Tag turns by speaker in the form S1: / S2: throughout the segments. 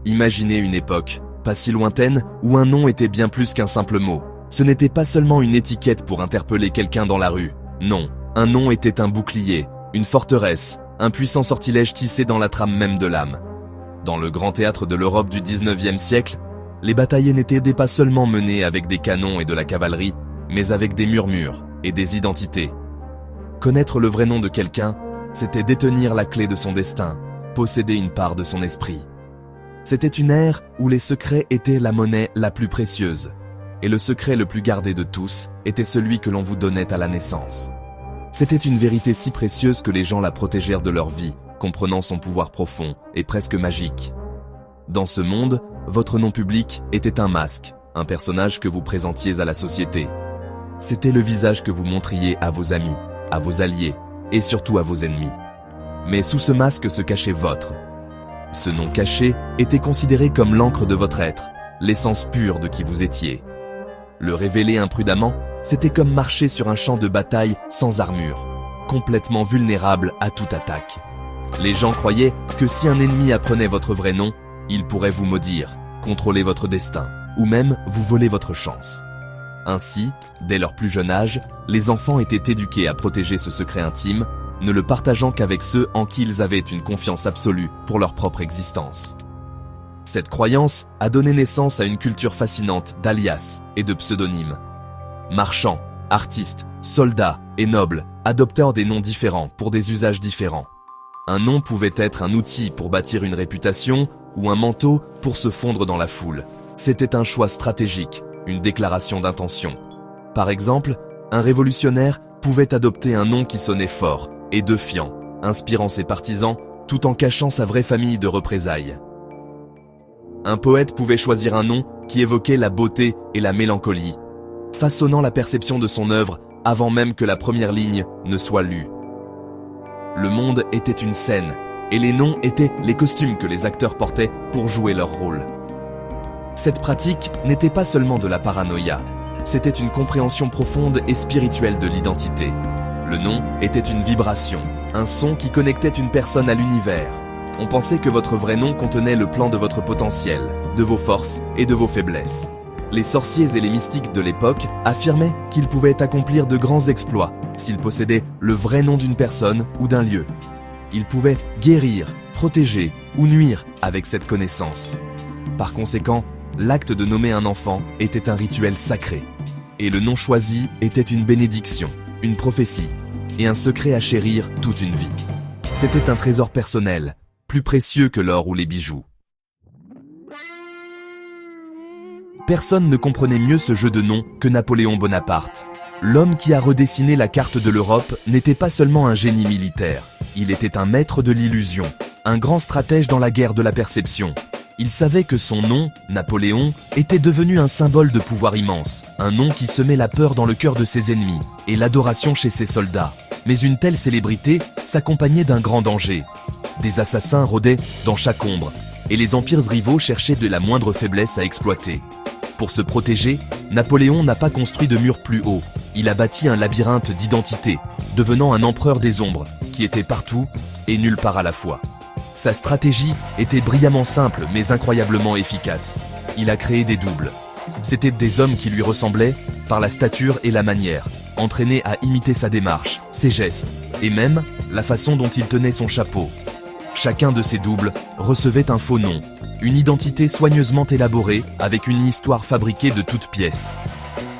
S1: Imaginez une époque, pas si lointaine, où un nom était bien plus qu'un simple mot. Ce n'était pas seulement une étiquette pour interpeller quelqu'un dans la rue. Non, un nom était un bouclier, une forteresse, un puissant sortilège tissé dans la trame même de l'âme. Dans le grand théâtre de l'Europe du 19e siècle, les batailles n'étaient pas seulement menées avec des canons et de la cavalerie, mais avec des murmures et des identités. Connaître le vrai nom de quelqu'un, c'était détenir la clé de son destin, posséder une part de son esprit. C'était une ère où les secrets étaient la monnaie la plus précieuse, et le secret le plus gardé de tous était celui que l'on vous donnait à la naissance. C'était une vérité si précieuse que les gens la protégèrent de leur vie, comprenant son pouvoir profond et presque magique. Dans ce monde, votre nom public était un masque, un personnage que vous présentiez à la société. C'était le visage que vous montriez à vos amis, à vos alliés et surtout à vos ennemis. Mais sous ce masque se cachait votre. Ce nom caché était considéré comme l'encre de votre être, l'essence pure de qui vous étiez. Le révéler imprudemment, c'était comme marcher sur un champ de bataille sans armure, complètement vulnérable à toute attaque. Les gens croyaient que si un ennemi apprenait votre vrai nom, il pourrait vous maudire, contrôler votre destin, ou même vous voler votre chance. Ainsi, dès leur plus jeune âge, les enfants étaient éduqués à protéger ce secret intime, ne le partageant qu'avec ceux en qui ils avaient une confiance absolue pour leur propre existence. Cette croyance a donné naissance à une culture fascinante d'alias et de pseudonymes. Marchands, artistes, soldats et nobles adoptèrent des noms différents pour des usages différents. Un nom pouvait être un outil pour bâtir une réputation ou un manteau pour se fondre dans la foule. C'était un choix stratégique, une déclaration d'intention. Par exemple, un révolutionnaire pouvait adopter un nom qui sonnait fort et défiant, inspirant ses partisans tout en cachant sa vraie famille de représailles. Un poète pouvait choisir un nom qui évoquait la beauté et la mélancolie, façonnant la perception de son œuvre avant même que la première ligne ne soit lue. Le monde était une scène, et les noms étaient les costumes que les acteurs portaient pour jouer leur rôle. Cette pratique n'était pas seulement de la paranoïa, c'était une compréhension profonde et spirituelle de l'identité. Le nom était une vibration, un son qui connectait une personne à l'univers. On pensait que votre vrai nom contenait le plan de votre potentiel, de vos forces et de vos faiblesses. Les sorciers et les mystiques de l'époque affirmaient qu'ils pouvaient accomplir de grands exploits s'ils possédaient le vrai nom d'une personne ou d'un lieu. Ils pouvaient guérir, protéger ou nuire avec cette connaissance. Par conséquent, l'acte de nommer un enfant était un rituel sacré. Et le nom choisi était une bénédiction, une prophétie et un secret à chérir toute une vie. C'était un trésor personnel, plus précieux que l'or ou les bijoux. Personne ne comprenait mieux ce jeu de noms que Napoléon Bonaparte. L'homme qui a redessiné la carte de l'Europe n'était pas seulement un génie militaire, il était un maître de l'illusion, un grand stratège dans la guerre de la perception. Il savait que son nom, Napoléon, était devenu un symbole de pouvoir immense, un nom qui semait la peur dans le cœur de ses ennemis et l'adoration chez ses soldats. Mais une telle célébrité s'accompagnait d'un grand danger. Des assassins rôdaient dans chaque ombre, et les empires rivaux cherchaient de la moindre faiblesse à exploiter. Pour se protéger, Napoléon n'a pas construit de mur plus haut. Il a bâti un labyrinthe d'identité, devenant un empereur des ombres, qui était partout et nulle part à la fois. Sa stratégie était brillamment simple mais incroyablement efficace. Il a créé des doubles. C'étaient des hommes qui lui ressemblaient par la stature et la manière, entraînés à imiter sa démarche, ses gestes, et même la façon dont il tenait son chapeau. Chacun de ces doubles recevait un faux nom, une identité soigneusement élaborée avec une histoire fabriquée de toutes pièces.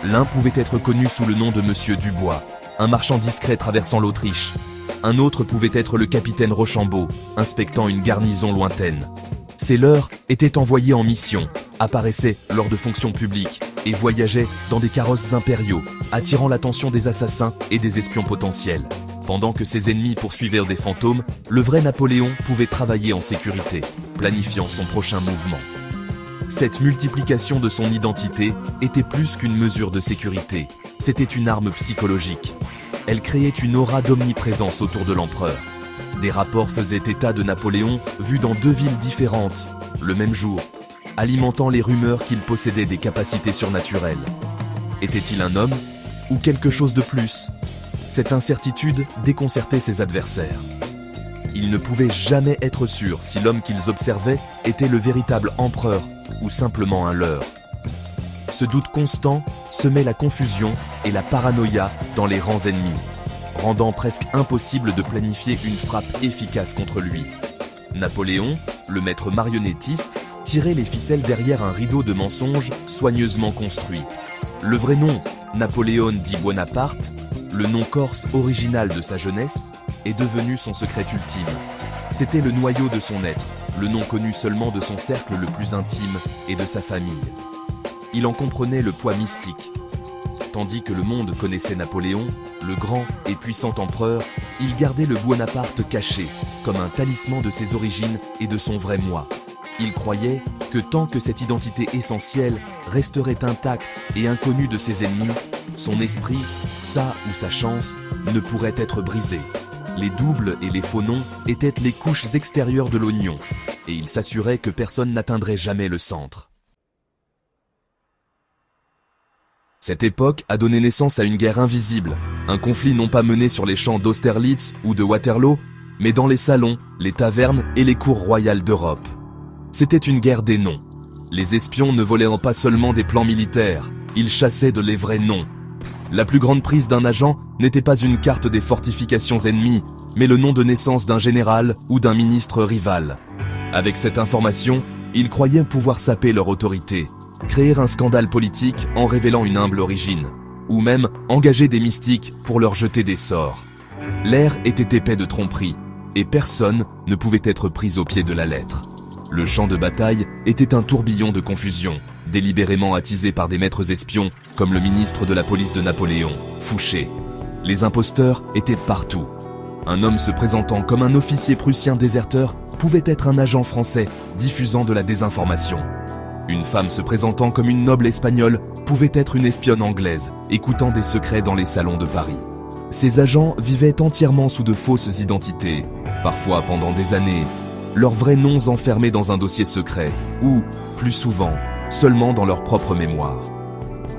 S1: L'un pouvait être connu sous le nom de Monsieur Dubois, un marchand discret traversant l'Autriche. Un autre pouvait être le capitaine Rochambeau, inspectant une garnison lointaine. Ces leurs étaient envoyés en mission, apparaissaient lors de fonctions publiques et voyageaient dans des carrosses impériaux, attirant l'attention des assassins et des espions potentiels. Pendant que ses ennemis poursuivaient des fantômes, le vrai Napoléon pouvait travailler en sécurité, planifiant son prochain mouvement. Cette multiplication de son identité était plus qu'une mesure de sécurité, c'était une arme psychologique. Elle créait une aura d'omniprésence autour de l'empereur. Des rapports faisaient état de Napoléon vus dans 2 villes différentes, le même jour, alimentant les rumeurs qu'il possédait des capacités surnaturelles. Était-il un homme ou quelque chose de plus ? Cette incertitude déconcertait ses adversaires. Ils ne pouvaient jamais être sûrs si l'homme qu'ils observaient était le véritable empereur ou simplement un leurre. Ce doute constant semait la confusion et la paranoïa dans les rangs ennemis, rendant presque impossible de planifier une frappe efficace contre lui. Napoléon, le maître marionnettiste, tirait les ficelles derrière un rideau de mensonges soigneusement construit. Le vrai nom, Napoléon di Buonaparte, le nom corse original de sa jeunesse, est devenu son secret ultime. C'était le noyau de son être, le nom connu seulement de son cercle le plus intime et de sa famille. Il en comprenait le poids mystique. Tandis que le monde connaissait Napoléon, le grand et puissant empereur, il gardait le Buonaparte caché, comme un talisman de ses origines et de son vrai moi. Il croyait que tant que cette identité essentielle resterait intacte et inconnue de ses ennemis, son esprit, sa ou sa chance, ne pourrait être brisé. Les doubles et les faux noms étaient les couches extérieures de l'oignon, et il s'assurait que personne n'atteindrait jamais le centre. Cette époque a donné naissance à une guerre invisible, un conflit non pas mené sur les champs d'Austerlitz ou de Waterloo, mais dans les salons, les tavernes et les cours royales d'Europe. C'était une guerre des noms. Les espions ne volaient pas seulement des plans militaires, ils chassaient de les vrais noms. La plus grande prise d'un agent n'était pas une carte des fortifications ennemies, mais le nom de naissance d'un général ou d'un ministre rival. Avec cette information, ils croyaient pouvoir saper leur autorité, créer un scandale politique en révélant une humble origine, ou même engager des mystiques pour leur jeter des sorts. L'air était épais de tromperies, et personne ne pouvait être pris au pied de la lettre. Le champ de bataille était un tourbillon de confusion, délibérément attisé par des maîtres espions comme le ministre de la police de Napoléon, Fouché. Les imposteurs étaient partout. Un homme se présentant comme un officier prussien déserteur pouvait être un agent français diffusant de la désinformation. Une femme se présentant comme une noble espagnole pouvait être une espionne anglaise, écoutant des secrets dans les salons de Paris. Ces agents vivaient entièrement sous de fausses identités, parfois pendant des années, leurs vrais noms enfermés dans un dossier secret, ou, plus souvent, seulement dans leur propre mémoire.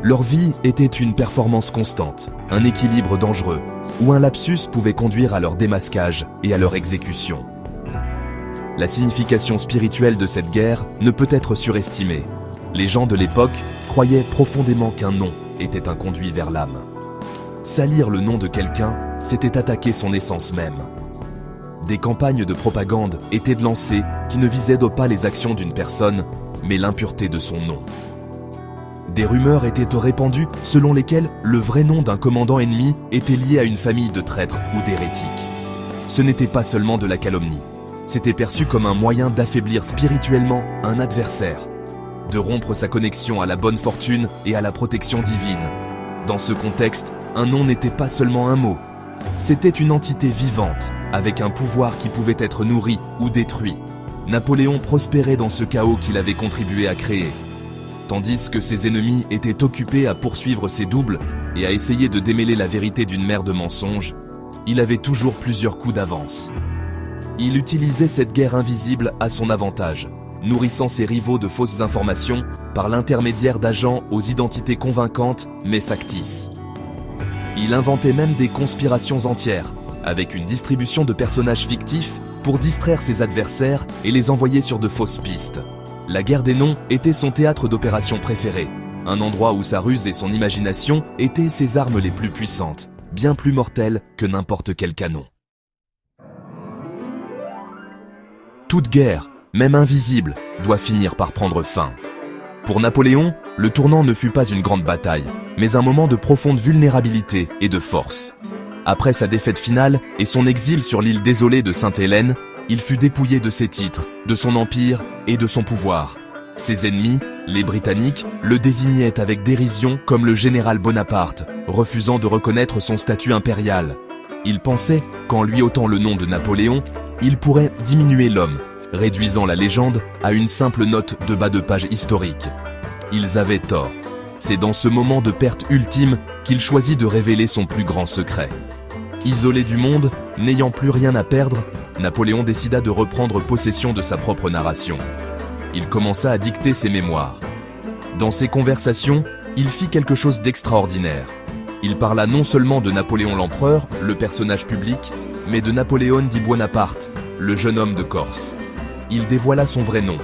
S1: Leur vie était une performance constante, un équilibre dangereux, où un lapsus pouvait conduire à leur démasquage et à leur exécution. La signification spirituelle de cette guerre ne peut être surestimée. Les gens de l'époque croyaient profondément qu'un nom était un conduit vers l'âme. Salir le nom de quelqu'un, c'était attaquer son essence même. Des campagnes de propagande étaient lancées qui ne visaient pas les actions d'une personne, mais l'impureté de son nom. Des rumeurs étaient répandues selon lesquelles le vrai nom d'un commandant ennemi était lié à une famille de traîtres ou d'hérétiques. Ce n'était pas seulement de la calomnie, c'était perçu comme un moyen d'affaiblir spirituellement un adversaire, de rompre sa connexion à la bonne fortune et à la protection divine. Dans ce contexte, un nom n'était pas seulement un mot, c'était une entité vivante, avec un pouvoir qui pouvait être nourri ou détruit. Napoléon prospérait dans ce chaos qu'il avait contribué à créer, tandis que ses ennemis étaient occupés à poursuivre ses doubles et à essayer de démêler la vérité d'une mer de mensonges. Il avait toujours plusieurs coups d'avance. Il utilisait cette guerre invisible à son avantage, nourrissant ses rivaux de fausses informations par l'intermédiaire d'agents aux identités convaincantes mais factices. Il inventait même des conspirations entières, avec une distribution de personnages fictifs pour distraire ses adversaires et les envoyer sur de fausses pistes. La guerre des noms était son théâtre d'opération préféré, un endroit où sa ruse et son imagination étaient ses armes les plus puissantes, bien plus mortelles que n'importe quel canon. Toute guerre, même invisible, doit finir par prendre fin. Pour Napoléon, le tournant ne fut pas une grande bataille, mais un moment de profonde vulnérabilité et de force. Après sa défaite finale et son exil sur l'île désolée de Sainte-Hélène, il fut dépouillé de ses titres, de son empire et de son pouvoir. Ses ennemis, les Britanniques, le désignaient avec dérision comme le général Bonaparte, refusant de reconnaître son statut impérial. Ils pensaient qu'en lui ôtant le nom de Napoléon, il pourrait diminuer l'homme, réduisant la légende à une simple note de bas de page historique. Ils avaient tort. C'est dans ce moment de perte ultime qu'il choisit de révéler son plus grand secret. Isolé du monde, n'ayant plus rien à perdre, Napoléon décida de reprendre possession de sa propre narration. Il commença à dicter ses mémoires. Dans ses conversations, il fit quelque chose d'extraordinaire. Il parla non seulement de Napoléon l'empereur, le personnage public, mais de Napoléon di Buonaparte, le jeune homme de Corse. Il dévoila son vrai nom,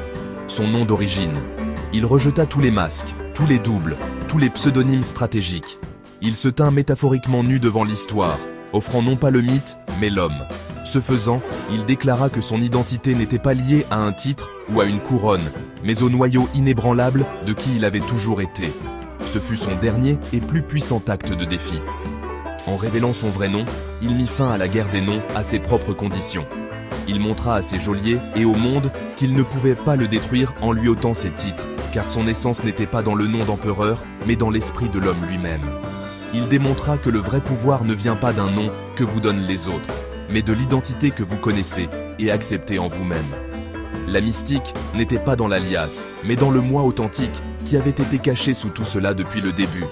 S1: son nom d'origine. Il rejeta tous les masques, tous les doubles, tous les pseudonymes stratégiques. Il se tint métaphoriquement nu devant l'histoire, offrant non pas le mythe, mais l'homme. Ce faisant, il déclara que son identité n'était pas liée à un titre ou à une couronne, mais au noyau inébranlable de qui il avait toujours été. Ce fut son dernier et plus puissant acte de défi. En révélant son vrai nom, il mit fin à la guerre des noms à ses propres conditions. Il montra à ses geôliers et au monde qu'il ne pouvait pas le détruire en lui ôtant ses titres, car son essence n'était pas dans le nom d'empereur, mais dans l'esprit de l'homme lui-même. Il démontra que le vrai pouvoir ne vient pas d'un nom que vous donnent les autres, mais de l'identité que vous connaissez et acceptez en vous-même. La mystique n'était pas dans l'alias, mais dans le moi authentique qui avait été caché sous tout cela depuis le début.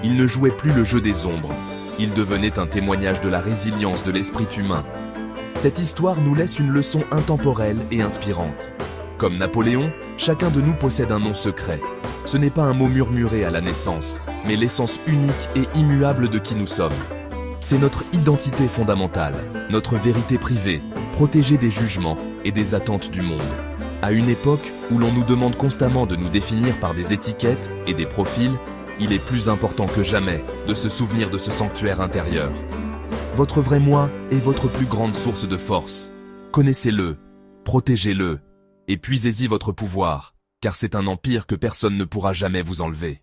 S1: Il ne jouait plus le jeu des ombres. Il devenait un témoignage de la résilience de l'esprit humain. Cette histoire nous laisse une leçon intemporelle et inspirante. Comme Napoléon, chacun de nous possède un nom secret. Ce n'est pas un mot murmuré à la naissance, mais l'essence unique et immuable de qui nous sommes. C'est notre identité fondamentale, notre vérité privée, protégée des jugements et des attentes du monde. À une époque où l'on nous demande constamment de nous définir par des étiquettes et des profils, il est plus important que jamais de se souvenir de ce sanctuaire intérieur. Votre vrai moi est votre plus grande source de force. Connaissez-le, protégez-le, et puisez-y votre pouvoir, car c'est un empire que personne ne pourra jamais vous enlever.